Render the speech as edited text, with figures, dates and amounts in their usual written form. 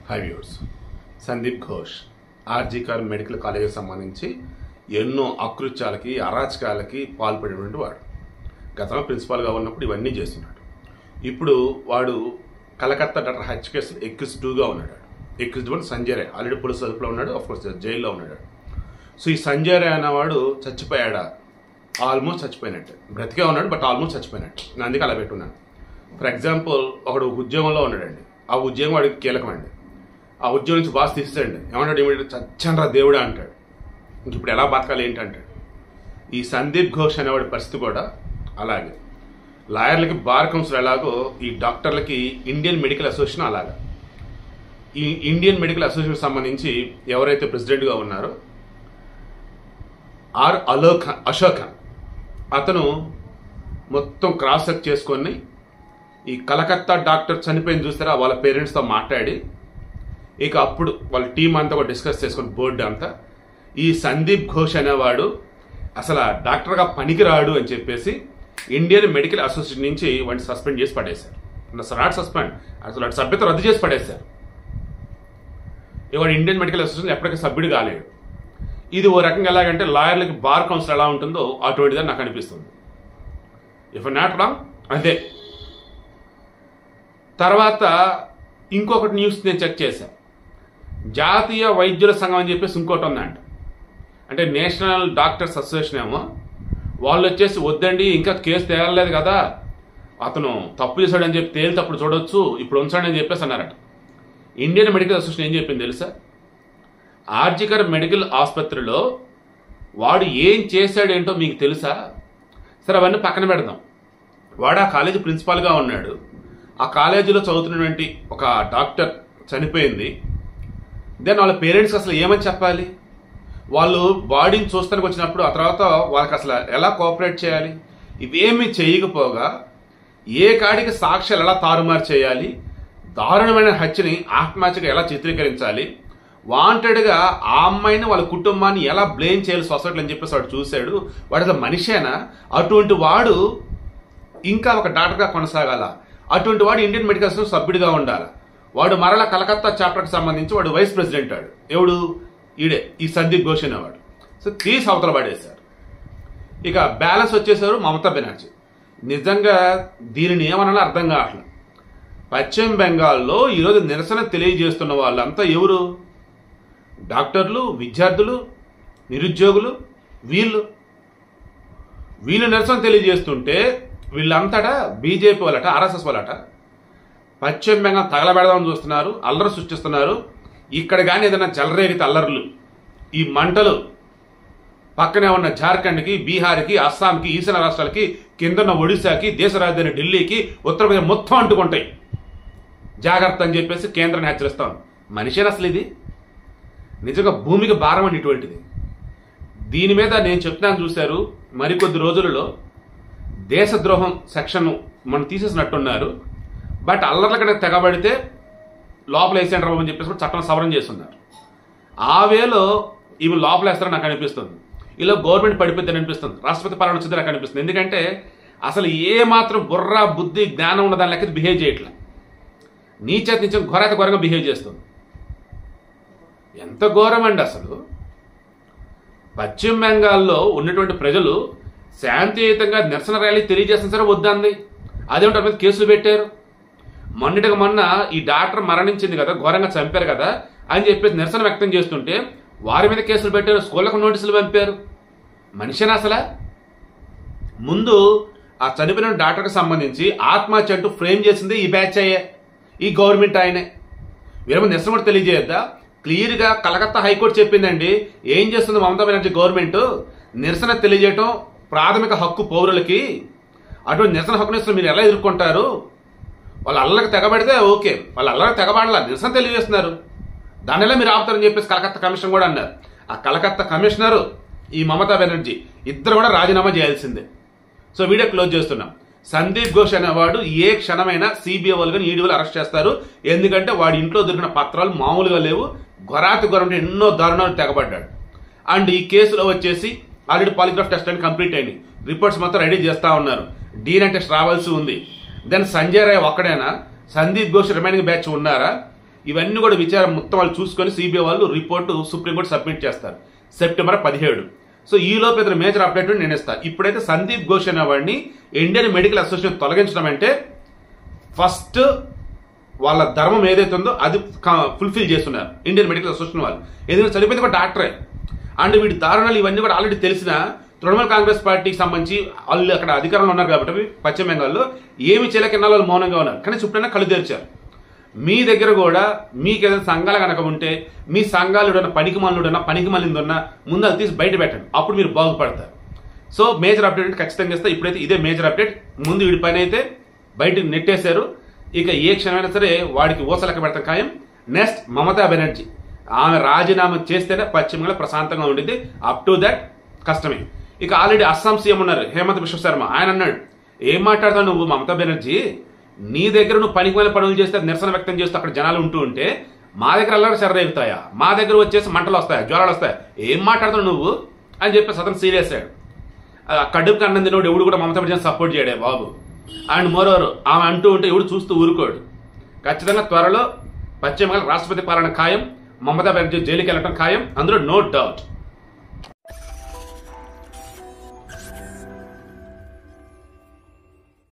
High viewers, Sandeep Ghosh RG Kar medical కాలేజీకి సంబంధించి ఎన్నో అకృత్యాలకి అరాచకాలకి పాల్పడినటువంటి వాడు. గతంలో ప్రిన్సిపాల్గా ఉన్నప్పుడు ఇవన్నీ చేస్తున్నాడు. ఇప్పుడు వాడు కలకత్తా డాక్టర్ హెచ్ కేసులు ఎక్కిస్2గా ఉన్నాడు. ఎక్కిస్1 సంజయ్ రాయ్ ఆల్రెడీ పోలీసు అదుపులో ఉన్నాడు, ఆఫ్కోర్స్ జైల్లో ఉన్నాడు. సో ఈ సంజయ్ రాయ్ అన్నవాడు చచ్చిపోయాడా? ఆల్మోస్ట్ చచ్చిపోయినట్టే. బ్రతికే ఉన్నాడు, బట్ ఆల్మోస్ట్ చచ్చిపోయినట్టు. నేను అందుకే అలా పెట్టున్నాను. ఫర్ ఎగ్జాంపుల్, ఒకడు ఉద్యోగంలో ఉన్నాడండి. ఆ ఉద్యోగం వాడికి కీలకమండి. ఆ ఉద్యోగం నుంచి బాగా తీసేయండి. ఏమంటాడు? ఇమీడియట్ చచ్చండ్రా దేవుడా అంటాడు. ఇంక ఇప్పుడు ఎలా బతకాలి ఏంటంటాడు. ఈ సందీప్ ఘోష్ అనేవాడి పరిస్థితి కూడా అలాగే. లాయర్లకి బార్ కౌన్సిల్ ఎలాగో ఈ డాక్టర్లకి ఇండియన్ మెడికల్ అసోసియేషన్ అలాగా. ఈ ఇండియన్ మెడికల్ అసోసియేషన్ సంబంధించి ఎవరైతే ప్రెసిడెంట్గా ఉన్నారో అశోక్ ఖాన్, అతను మొత్తం క్రాస్ చెక్ చేసుకొని ఈ కలకత్తా డాక్టర్ చనిపోయింది చూస్తారా, వాళ్ళ పేరెంట్స్తో మాట్లాడి ఇక అప్పుడు వాళ్ళ టీం అంతా కూడా డిస్కస్ చేసుకుని బోర్డు అంతా ఈ సందీప్ ఘోష్ అనేవాడు అసలు డాక్టర్గా పనికిరాడు అని చెప్పేసి ఇండియన్ మెడికల్ అసోసియేషన్ నుంచి వాడిని సస్పెండ్ చేసి పడేశారు. నాట్ సస్పెండ్, అసలు సభ్యత రద్దు చేసి పడేశారు. ఇవాడు ఇండియన్ మెడికల్ అసోసియేషన్ ఎప్పటికీ సభ్యుడు కాలేడు. ఇది ఓ రకంగా ఎలాగంటే లాయర్లకి బార్ కౌన్సిల్ ఎలా ఉంటుందో అటువంటిదని నాకు అనిపిస్తుంది. ఇఫ్ నాట్ రాంగ్ అదే. తర్వాత ఇంకొకటి న్యూస్ నేను చెక్ చేశాను. జాతీయ వైద్యుల సంఘం అని చెప్పేసి ఇంకోటి ఉందంట. అంటే నేషనల్ డాక్టర్స్ అసోసియేషన్ ఏమో వాళ్ళు వచ్చేసి వద్దండి, ఇంకా కేసు తేలలేదు కదా, అతను తప్పు చేశాడని చెప్పి తేలితప్పుడు చూడొచ్చు, ఇప్పుడు ఉంచాడని చెప్పేసి అన్నారట. ఇండియన్ మెడికల్ అసోసియేషన్ ఏం చెప్పింది తెలుసా? ఆర్జికర్ మెడికల్ ఆసుపత్రిలో వాడు ఏం చేశాడేంటో మీకు తెలుసా? సరే, అవన్నీ పక్కన పెడదాం. వాడు ఆ కాలేజీ ప్రిన్సిపాల్గా ఉన్నాడు. ఆ కాలేజీలో చదువుతున్నటువంటి ఒక డాక్టర్ చనిపోయింది. దెన్ వాళ్ళ పేరెంట్స్కి అసలు ఏమని చెప్పాలి? వాళ్ళు బాడీని చూస్తానికి వచ్చినప్పుడు ఆ తర్వాత వాళ్ళకి అసలు ఎలా కోఆపరేట్ చేయాలి? ఇవేమీ చేయకపోగా ఏ కాడికి సాక్ష్యాలు ఎలా తారుమారు చేయాలి, దారుణమైన హత్యని ఆత్మహత్యగా ఎలా చిత్రీకరించాలి, వాంటెడ్గా ఆ అమ్మాయిని వాళ్ళ కుటుంబాన్ని ఎలా బ్లేమ్ చేయాలి సొసైటీలో అని చెప్పేసి వాడు చూశాడు. వాడు అసలు మనిషేనా? అటువంటి వాడు ఇంకా ఒక డాక్టర్గా కొనసాగాల? అటువంటి వాడు ఇండియన్ మెడికల్ అసోసియేషన్ సభ్యుడిగా ఉండాలి. వాడు మరలా కలకత్తా చాప్టర్కి సంబంధించి వాడు వైస్ ప్రెసిడెంట్. వాడు ఎవడు? ఈడే ఈ సందీప్ ఘోష్ అనేవాడు. సో తీసి అవతల పడేశారు. ఇక బ్యాలెన్స్ వచ్చేసారు మమతా బెనర్జీ. నిజంగా దీనిని ఏమన్నా అర్థం కావట్లేదు. పశ్చిమ బెంగాల్లో ఈరోజు నిరసన తెలియజేస్తున్న వాళ్ళంతా ఎవరు? డాక్టర్లు, విద్యార్థులు, నిరుద్యోగులు. వీళ్ళు నిరసన తెలియజేస్తుంటే వీళ్ళంతటా బీజేపీ వాళ్ళట, ఆర్ఎస్ఎస్ వాళ్ళట పశ్చిమ బెంగాల్ తగలబెడదామని చూస్తున్నారు, అల్లరి సృష్టిస్తున్నారు. ఇక్కడ కానీ ఏదైనా చెలరేగితే అల్లర్లు, ఈ మంటలు పక్కనే ఉన్న జార్ఖండ్కి, బీహార్కి, అస్సాంకి, ఈశాన్య రాష్ట్రాలకి, కిందన్న ఒడిశాకి, దేశ రాజధాని ఢిల్లీకి, ఉత్తరప్రదేశ్ మొత్తం అంటుకుంటాయి. జాగ్రత్త అని చెప్పేసి కేంద్రాన్ని హెచ్చరిస్తాం. మనిషేనా అసలు ఇది? నిజంగా భూమికి భారం అని ఇటువంటిది. దీని మీద నేను చెప్తున్నాను చూశారు, మరికొద్ది రోజులలో దేశద్రోహం సెక్షన్ మనం తీసేసినట్టున్నారు. బట్ అల్లర్ల కనుక తెగబడితే లోపల వేసేయండి రాబు అని చెప్పేసి కూడా చట్టం సవరణ చేస్తున్నారు. ఆ వేలో ఇవి లోపల వేస్తారని నాకు అనిపిస్తుంది. ఇలా గవర్నమెంట్ పడిపోద్దని అనిపిస్తుంది, రాష్ట్రపతి పాలన వచ్చింది నాకు అనిపిస్తుంది. ఎందుకంటే అసలు ఏ మాత్రం బుర్ర, బుద్ధి, జ్ఞానం ఉన్న దాని లెక్క బిహేవ్ చేయట్లా. నీచేత నుంచి ఘోరంగా బిహేవ్ చేస్తుంది. ఎంత ఘోరం అండి అసలు. పశ్చిమ బెంగాల్లో ఉన్నటువంటి ప్రజలు శాంతియుతంగా నిరసన ర్యాలీ తెలియజేస్తున్న సరే వద్దంది. అదేమిటి మీద కేసులు పెట్టారు. మొన్నటికి మొన్న ఈ డాక్టర్ మరణించింది కదా, ఘోరంగా చంపారు కదా అని చెప్పేసి నిరసన వ్యక్తం చేస్తుంటే వారి మీద కేసులు పెట్టారు, స్కూళ్లకు నోటీసులు పంపారు. మనిషినా అసలు? ముందు ఆ చనిపోయిన డాక్టర్కి సంబంధించి ఆత్మహత్య అంటూ ఫ్రేమ్ చేసింది ఈ బ్యాచ్ అయ్యే, ఈ గవర్నమెంట్ ఆయనే. వీరేమో నిరసన కూడా తెలియజేయద్దా? క్లియర్గా కలకత్తా హైకోర్టు చెప్పిందండి. ఏం చేస్తుంది మమతా బెనర్జీ గవర్నమెంట్? నిరసన తెలియజేయటం ప్రాథమిక హక్కు పౌరులకి. అటువంటి నిరసన హక్కుని మీరు ఎలా ఎదుర్కొంటారు? వాళ్ళ అల్లరికి తెగబడితే ఓకే, వాళ్ళ అల్లరికి తెగబడాల, నిరసన తెలియజేస్తున్నారు, దానిలా మీరు ఆపుతారని చెప్పేసి కలకత్తా కమిషన్ కూడా అన్నారు. ఆ కలకత్తా కమిషనరు, ఈ మమతా బెనర్జీ ఇద్దరు కూడా రాజీనామా చేయాల్సిందే. సో వీడియో క్లోజ్ చేస్తున్నాం. సందీప్ ఘోష్ అనేవాడు ఏ క్షణమైనా సిబిఐ వాళ్ళు కానీ ఈడీ వాళ్ళు అరెస్ట్ చేస్తారు. ఎందుకంటే వాడి ఇంట్లో దొరికిన పత్రాలు మామూలుగా లేవు. ఘోరం ఎన్నో దారుణాలు తెగబడ్డాడు. అండ్ ఈ కేసులో వచ్చేసి ఆల్రెడీ పాలిగ్రాఫ్ టెస్ట్ అని కంప్లీట్ అయింది. రిపోర్ట్స్ మొత్తం రెడీ చేస్తా ఉన్నారు. DNA టెస్ట్ రావాల్సి ఉంది. దెన్ సంజయ్ రాయ్ ఒక్కడైనా, సందీప్ ఘోష్ రిమైనింగ్ బ్యాచ్ ఉన్నారా? ఇవన్నీ కూడా విచారణ మొత్తం వాళ్ళు చూసుకొని సిబిఐ వాళ్ళు రిపోర్టు సుప్రీంకోర్టు సబ్మిట్ చేస్తారు సెప్టెంబర్ 17. సో ఈ లోపు ఇతర మేజర్ అప్డేట్ నేను ఇస్తాను. ఇప్పుడైతే సందీప్ ఘోష్ అనే వాడిని ఇండియన్ మెడికల్ అసోసియేషన్ తొలగించడం అంటే ఫస్ట్ వాళ్ళ ధర్మం ఏదైతే ఉందో అది ఫుల్ఫిల్ చేస్తున్నారు ఇండియన్ మెడికల్ అసోసియేషన్ వాళ్ళు. ఎందుకంటే చనిపోయింది కూడా డాక్టరే. అండ్ వీడి దారుణాలు ఇవన్నీ కూడా ఆల్రెడీ తెలిసిన తృణమూల్ కాంగ్రెస్ పార్టీకి సంబంధించి వాళ్ళు అక్కడ అధికారంలో ఉన్నారు కాబట్టి పశ్చిమ బెంగాల్లో ఏమి చేయలేక వాళ్ళు మౌనంగా ఉన్నారు. కానీ ఇప్పుడైనా కళ్ళు తెరిచారు. మీ దగ్గర కూడా మీకు ఏదైనా సంఘాలు కనుక ఉంటే మీ సంఘాలు పనికి మళ్ళీ ఉన్నా ముందు అది తీసి బయట పెట్టండి, అప్పుడు మీరు బాగుపడతారు. సో మేజర్ అప్డేట్ ఖచ్చితంగా ఇస్తే ఇప్పుడైతే ఇదే మేజర్ అప్డేట్. ముందు వీడి పైన అయితే బయటకు నెట్టేశారు. ఇక ఏ క్షణమైనా సరే వాడికి ఊసలెక్క పెడతాం ఖాయం. నెక్స్ట్ మమతా బెనర్జీ, ఆమె రాజీనామా చేస్తేనే పశ్చిమ బెంగాల్ ప్రశాంతంగా ఉండింది. అప్ టు దట్ కష్టమే. ఇక ఆల్రెడీ అస్సాం సీఎం ఉన్నారు హేమంత్ బిశ్వ శర్మ, ఆయన అన్నాడు, ఏం మాట్లాడతావు నువ్వు మమతా బెనర్జీ, నీ దగ్గర నువ్వు పనికి వెళ్ళి పనులు చేస్తే నిరసన వ్యక్తం చేస్తూ అక్కడ జనాలు ఉంటే మా దగ్గర అల్లరి చెర్రేగుతాయా, మా దగ్గర వచ్చేసి మంటలు వస్తాయా, జ్వరాలు వస్తాయా, ఏం మాట్లాడతావు నువ్వు అని చెప్పేసి అతను సీరియస్ అయ్యాడు. కడుపుకి అన్నం తినోడు ఎవడు కూడా మమతా బెనర్జీని సపోర్ట్ చేయడే బాబు. అండ్ మోరోవర్ ఆమె ఉంటే ఎవడు చూస్తూ ఊరుకోడు. ఖచ్చితంగా త్వరలో పశ్చిమ బెంగాల్ రాష్ట్రపతి పాలన ఖాయం, మమతా బెనర్జీ జైలుకి వెళ్ళటం ఖాయం, అందులో నో డౌట్.